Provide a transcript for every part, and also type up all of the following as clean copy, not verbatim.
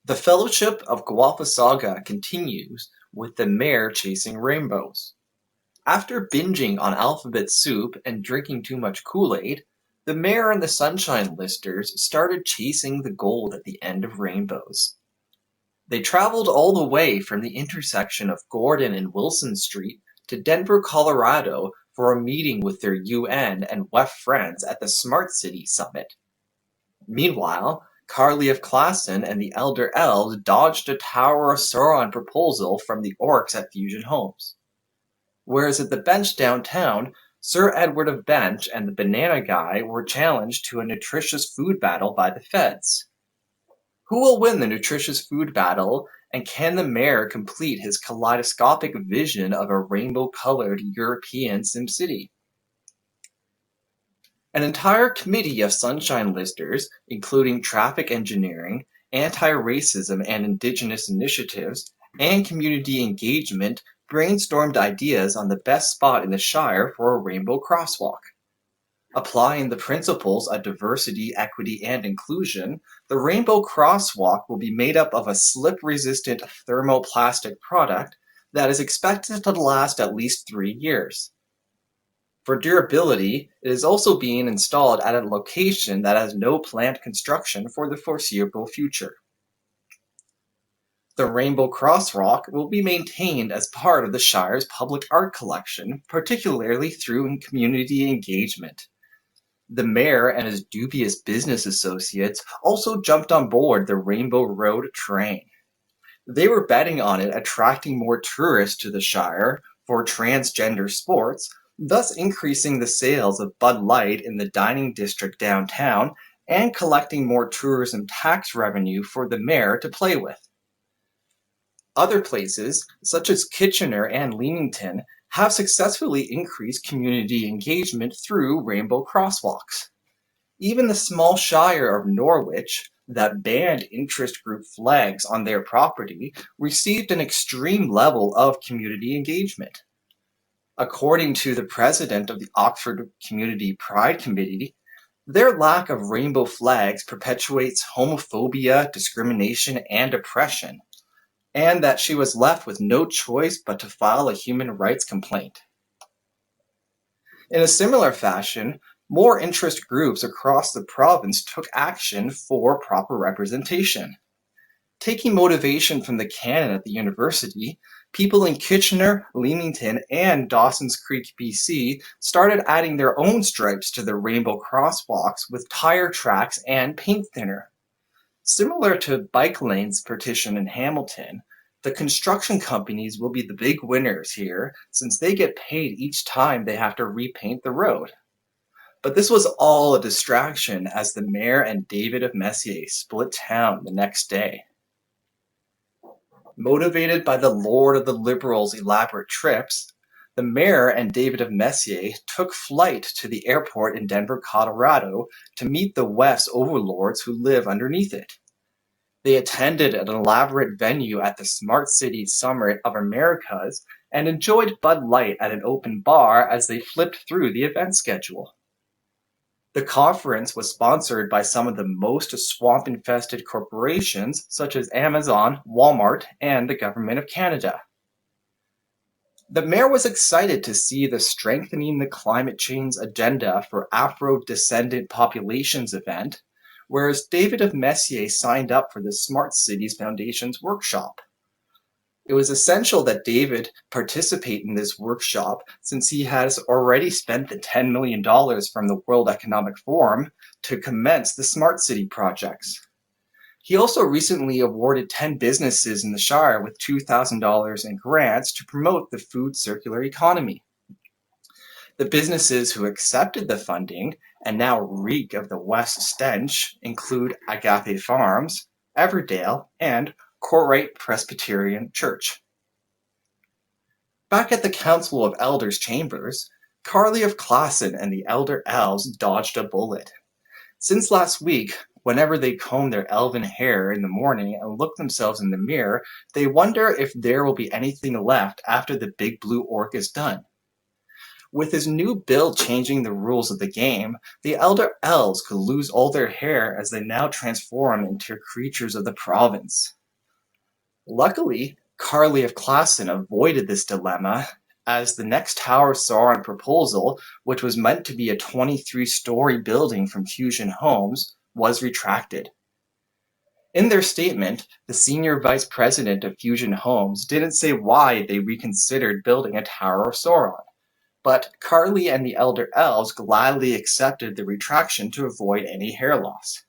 The Fellowship of Guelphissauga continues, with the mayor chasing rainbows. After binging on alphabet soup and drinking too much Kool-Aid, the mayor and the sunshine listers started chasing the gold at the end of rainbows. They traveled all the way from the intersection of Gordon and Wilson Street to Denver, Colorado for a meeting with their UN and WEF friends at the Smart City Summit. Meanwhile, Carly of Klassen and the Elder Elves dodged a Tower of Sauron proposal from the Orcs at Fusion Homes. Whereas at the bench downtown, Sir Edward of Bench and the Banana Guy were challenged to a nutritious food battle by the feds. Who will win the nutritious food battle, and can the mayor complete his kaleidoscopic vision of a rainbow-colored European SimCity? An entire committee of sunshine listers, including traffic engineering, anti-racism and indigenous initiatives, and community engagement, brainstormed ideas on the best spot in the Shire for a rainbow crosswalk. Applying the principles of diversity, equity, and inclusion, the rainbow crosswalk will be made up of a slip-resistant thermoplastic product that is expected to last at least 3 years. For durability, it is also being installed at a location that has no planned construction for the foreseeable future. The Rainbow Crosswalk will be maintained as part of the Shire's public art collection, particularly through community engagement. The mayor and his dubious business associates also jumped on board the Rainbow Road train. They were betting on it attracting more tourists to the Shire for transgender sports, thus increasing the sales of Bud Light in the dining district downtown and collecting more tourism tax revenue for the mayor to play with. Other places, such as Kitchener and Leamington, have successfully increased community engagement through rainbow crosswalks. Even the small shire of Norwich, that banned interest group flags on their property, received an extreme level of community engagement. According to the president of the Oxford Community Pride Committee, their lack of rainbow flags perpetuates homophobia, discrimination, and oppression, and that she was left with no choice but to file a human rights complaint. In a similar fashion, more interest groups across the province took action for proper representation. Taking motivation from the canon at the university, people in Kitchener, Leamington, and Dawson's Creek, BC started adding their own stripes to the rainbow crosswalks with tire tracks and paint thinner. Similar to bike lanes petition in Hamilton, the construction companies will be the big winners here since they get paid each time they have to repaint the road. But this was all a distraction as the mayor and David of Messier split town the next day. Motivated by the Lord of the Liberals' elaborate trips, the mayor and David of Messier took flight to the airport in Denver, Colorado to meet the WEF's overlords who live underneath it. They attended an elaborate venue at the Smart City Summit of Americas and enjoyed Bud Light at an open bar as they flipped through the event schedule. The conference was sponsored by some of the most swamp-infested corporations such as Amazon, Walmart, and the Government of Canada. The mayor was excited to see the Strengthening the Climate Change Agenda for Afro-Descendant Populations event, whereas David of Messier signed up for the Smart Cities Foundation's workshop. It was essential that David participate in this workshop since he has already spent the $10 million from the World Economic Forum to commence the Smart City projects. He also recently awarded 10 businesses in the Shire with $2,000 in grants to promote the food circular economy. The businesses who accepted the funding and now reek of the West stench include Agape Farms, Everdale, and Corrite Presbyterian Church. Back at the Council of Elders chambers, Carly of Klassen and the Elder Elves dodged a bullet. Since last week, whenever they comb their elven hair in the morning and look themselves in the mirror, they wonder if there will be anything left after the big blue orc is done. With his new bill changing the rules of the game, the Elder Elves could lose all their hair as they now transform into creatures of the province. Luckily, Carly of Klassen avoided this dilemma, as the next Tower of Sauron proposal, which was meant to be a 23-story building from Fusion Homes, was retracted. In their statement, the senior vice president of Fusion Homes didn't say why they reconsidered building a Tower of Sauron, but Carly and the Elder Elves gladly accepted the retraction to avoid any hair loss.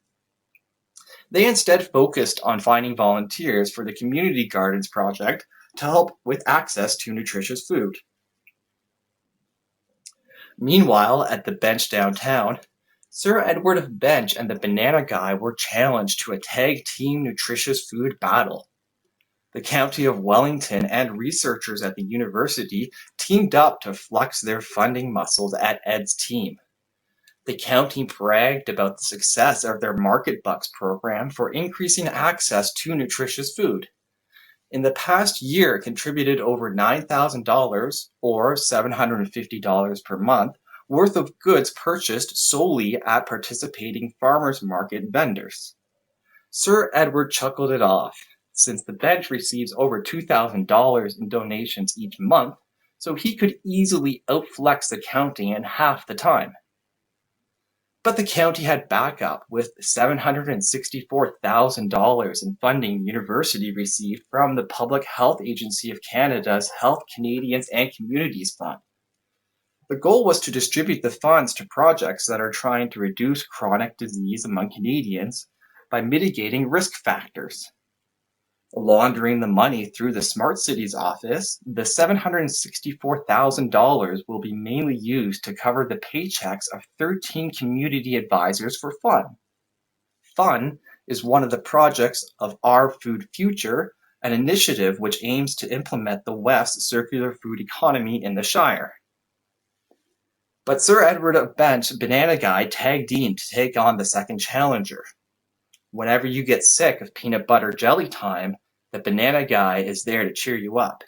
They instead focused on finding volunteers for the Community Gardens project to help with access to nutritious food. Meanwhile, at the bench downtown, Sir Edward of Bench and the Banana Guy were challenged to a tag team nutritious food battle. The County of Wellington and researchers at the university teamed up to flex their funding muscles at Ed's team. The county bragged about the success of their Market Bucks program for increasing access to nutritious food. In the past year, it contributed over $9,000, or $750 per month, worth of goods purchased solely at participating farmers market vendors. Sir Edward chuckled it off, since the bench receives over $2,000 in donations each month, so he could easily outflex the county in half the time. But the county had backup, with $764,000 in funding the university received from the Public Health Agency of Canada's Health Canadians and Communities Fund. The goal was to distribute the funds to projects that are trying to reduce chronic disease among Canadians by mitigating risk factors. Laundering the money through the Smart Cities office, the $764,000 will be mainly used to cover the paychecks of 13 community advisors for FUN. FUN is one of the projects of Our Food Future, an initiative which aims to implement the WEF's circular food economy in the Shire. But Sir Edward of Bench, Banana Guy, tagged in to take on the second challenger. Whenever you get sick of peanut butter jelly time, the Banana Guy is there to cheer you up.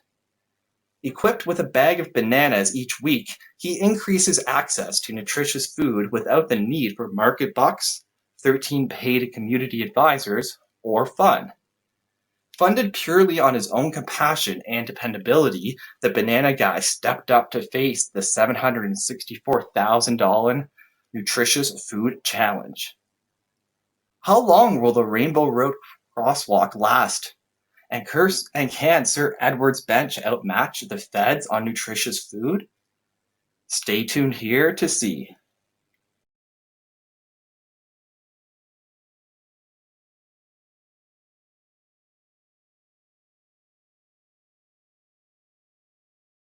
Equipped with a bag of bananas each week, he increases access to nutritious food without the need for market bucks, 13 paid community advisors, or FUN. Funded purely on his own compassion and dependability, the Banana Guy stepped up to face the $764,000 Nutritious Food Challenge. How long will the Rainbow Road Crosswalk last? And can Sir Edward's bench outmatch the feds on nutritious food? Stay tuned here to see.